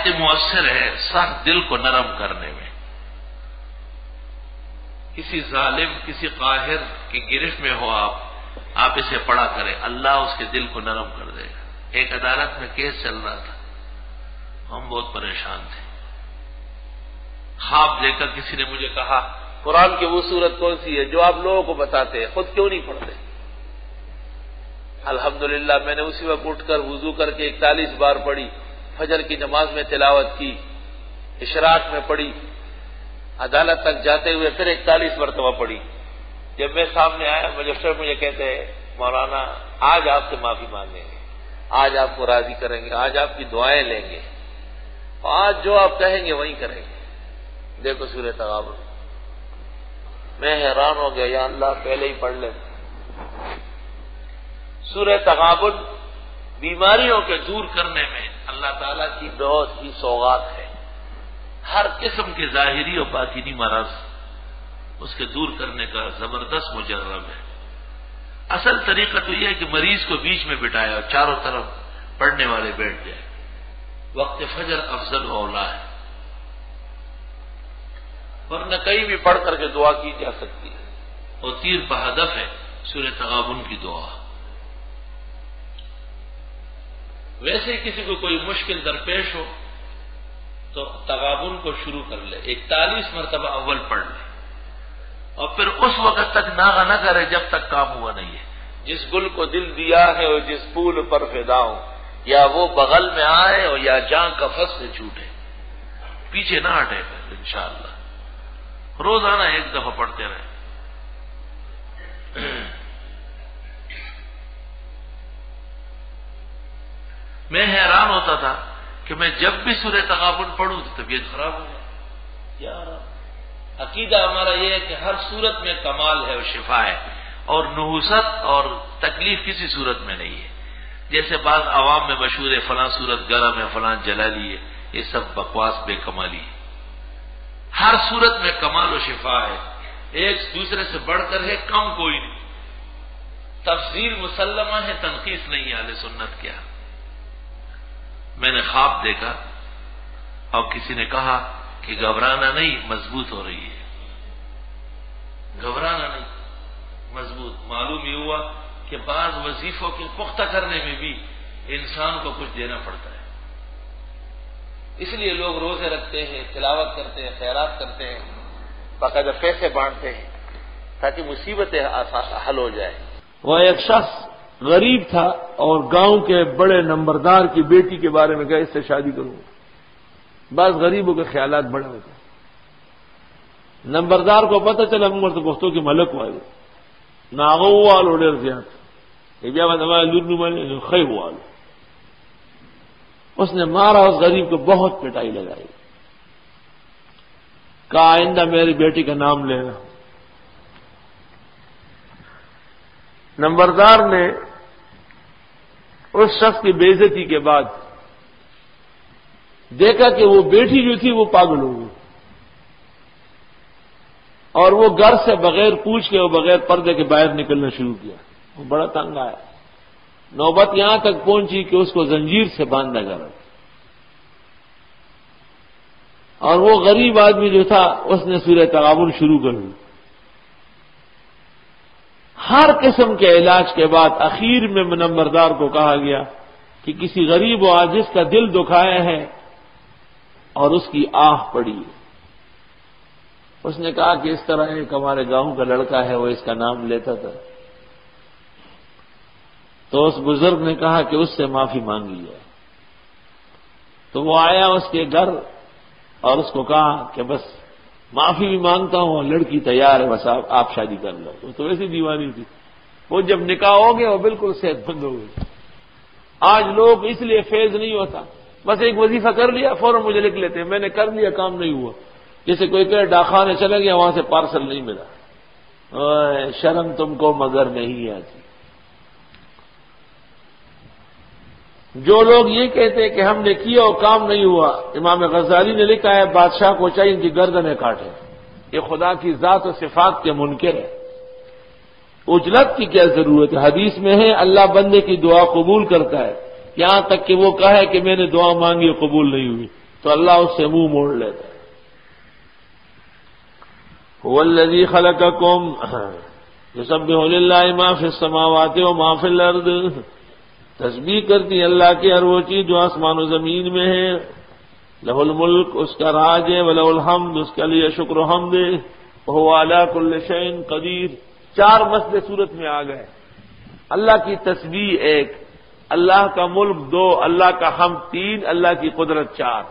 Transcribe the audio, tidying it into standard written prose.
نہایت مؤثر ہے سخت دل کو نرم کرنے میں. کسی ظالم کسی قاہر کی گرفت میں ہو آپ اسے پڑھا کریں, اللہ اس کے دل کو نرم کر دے گا. ایک عدالت میں کیس چل رہا تھا, ہم بہت پریشان تھے. خواب دیکھ کر کسی نے مجھے کہا قرآن کی وہ سورت کون سی ہے جو آپ لوگوں کو بتاتے ہیں, خود کیوں نہیں پڑھتے؟ الحمدللہ میں نے اسی وقت اٹھ کر وضو کر کے 41 بار پڑھی, فجر کی نماز میں تلاوت کی, اشراق میں پڑھی, عدالت تک جاتے ہوئے پھر 41 مرتبہ پڑھی. جب میں سامنے آیا مجسٹر مجھے کہتے ہیں مولانا آج آپ سے معافی مانگیں گے, آج آپ کو راضی کریں گے, آج آپ کی دعائیں لیں گے, آج جو آپ کہیں گے وہی کریں گے. دیکھو سورہ تغابن, میں حیران ہو گیا, یا اللہ پہلے ہی پڑھ لیں. سورہ تغابن بیماریوں کے دور کرنے میں اللہ تعالیٰ کی بہت ہی سوغات ہے. ہر قسم کے ظاہری اور باطنی مرض اس کے دور کرنے کا زبردست مجرب ہے. اصل طریقہ تو یہ ہے کہ مریض کو بیچ میں بٹھایا اور چاروں طرف پڑھنے والے بیٹھ جائے. وقت فجر افضل اولا ہے, ورنہ کہیں بھی پڑھ کر کے دعا کی جا سکتی ہے, اور تیر پہ ہدف ہے سورہ تغابن کی دعا. ویسے کسی کو کوئی مشکل درپیش ہو تو تغابن کو شروع کر لے, 41 مرتبہ اول پڑھ لے, اور پھر اس وقت تک ناغہ نہ کرے جب تک کام ہوا نہیں ہے. جس گل کو دل دیا ہے اور جس پھول پر فدا ہوں, یا وہ بغل میں آئے اور یا جان کفس سے چھوٹے, پیچھے نہ ہٹے. پھر انشاءاللہ روزانہ ایک دفعہ پڑھتے رہے. میں حیران ہوتا تھا کہ میں جب بھی سورہ تغابن پڑھوں تو طبیعت خراب ہو جائے. یار عقیدہ ہمارا یہ ہے کہ ہر صورت میں کمال ہے اور شفا ہے, اور نحوست اور تکلیف کسی صورت میں نہیں ہے. جیسے بعض عوام میں مشہور ہے فلاں صورت گرم ہے, فلاں جلالی ہے, یہ سب بکواس بے کمالی ہے. ہر صورت میں کمال و شفا ہے, ایک دوسرے سے بڑھ کر ہے, کم کوئی نہیں. تفسیر مسلمہ ہے, تنقیص نہیں ہے اہل سنت کیا. میں نے خواب دیکھا اور کسی نے کہا کہ گھبرانا نہیں, مضبوط ہو رہی ہے. گھبرانا نہیں, مضبوط. معلوم یہ ہوا کہ بعض وظیفوں کے پختہ کرنے میں بھی انسان کو کچھ دینا پڑتا ہے. اس لیے لوگ روزے رکھتے ہیں, تلاوت کرتے ہیں, خیرات کرتے ہیں, باقاعدہ پیسے بانٹتے ہیں تاکہ مصیبتیں حل ہو جائے. وہ ایک شخص غریب تھا اور گاؤں کے بڑے نمبردار کی بیٹی کے بارے میں کہا اس سے شادی کروں. بعض غریبوں کے خیالات بڑے ہوتے ہیں. نمبردار کو پتہ چلا عمر تو پختوں کے ملک والے ناغو والو ډېر زیات یہ بیا باندې لور نو خیر والو. اس نے مارا اس غریب کو, بہت پٹائی لگائی. کہا آئندہ میری بیٹی کا نام لینا. نمبردار نے اس شخص کی بے عزتی کے بعد دیکھا کہ وہ بیٹی جو تھی وہ پاگل ہو گئی, اور وہ گھر سے بغیر پوچھ کے, وہ بغیر پردے کے باہر نکلنا شروع کیا. وہ بڑا تنگ آیا. نوبت یہاں تک پہنچی کہ اس کو زنجیر سے باندھا گیا, اور وہ غریب آدمی جو تھا اس نے سورہ تغابن شروع کر دی. ہر قسم کے علاج کے بعد اخیر میں نمبردار کو کہا گیا کہ کسی غریب و عاجز کا دل دکھایا ہے اور اس کی آہ پڑی. اس نے کہا کہ اس طرح ایک ہمارے گاؤں کا لڑکا ہے, وہ اس کا نام لیتا تھا. تو اس بزرگ نے کہا کہ اس سے معافی مانگی جائے. تو وہ آیا اس کے گھر اور اس کو کہا کہ بس معافی بھی مانگتا ہوں اور لڑکی تیار ہے, بس آپ شادی کر لو. وہ تو ویسی دیوانی تھی. وہ جب نکاح ہو گیا وہ بالکل صحت مند ہو گئی. آج لوگ اس لیے فیض نہیں ہوتا, بس ایک وظیفہ کر لیا فوراً مجھے لکھ لیتے ہیں میں نے کر لیا کام نہیں ہوا. جیسے کوئی کہ ڈاکخانے چلے گیا وہاں سے پارسل نہیں ملا. شرم تم کو مگر نہیں آتی. جو لوگ یہ کہتے ہیں کہ ہم نے کیا اور کام نہیں ہوا, امام غزالی نے لکھا ہے بادشاہ کو چاہیے ان کی گردنیں کاٹے. یہ خدا کی ذات و صفات کے منکر ہے. اجلت کی کیا ضرورت ہے؟ حدیث میں ہے اللہ بندے کی دعا قبول کرتا ہے, یہاں تک کہ وہ کہے کہ میں نے دعا مانگی اور قبول نہیں ہوئی. تو اللہ اس سے منہ موڑ لیتا ہے۔ هو الذی خلقکم یسبح للہ ما فی السماوات و ما فی الارض، تسبیح کرتی اللہ کی ہر وہ چیز جو آسمان و زمین میں ہے، لہ الملک، اس کا راج ہے، ولہ الحمد، اس کے لیے شکر و حمد ہے، وہو علی کل شیء قدیر۔ چار مسئلے صورت میں آ گئے، اللہ کی تسبیح ایک، اللہ کا ملک دو، اللہ کا حمد تین، اللہ کی قدرت چار۔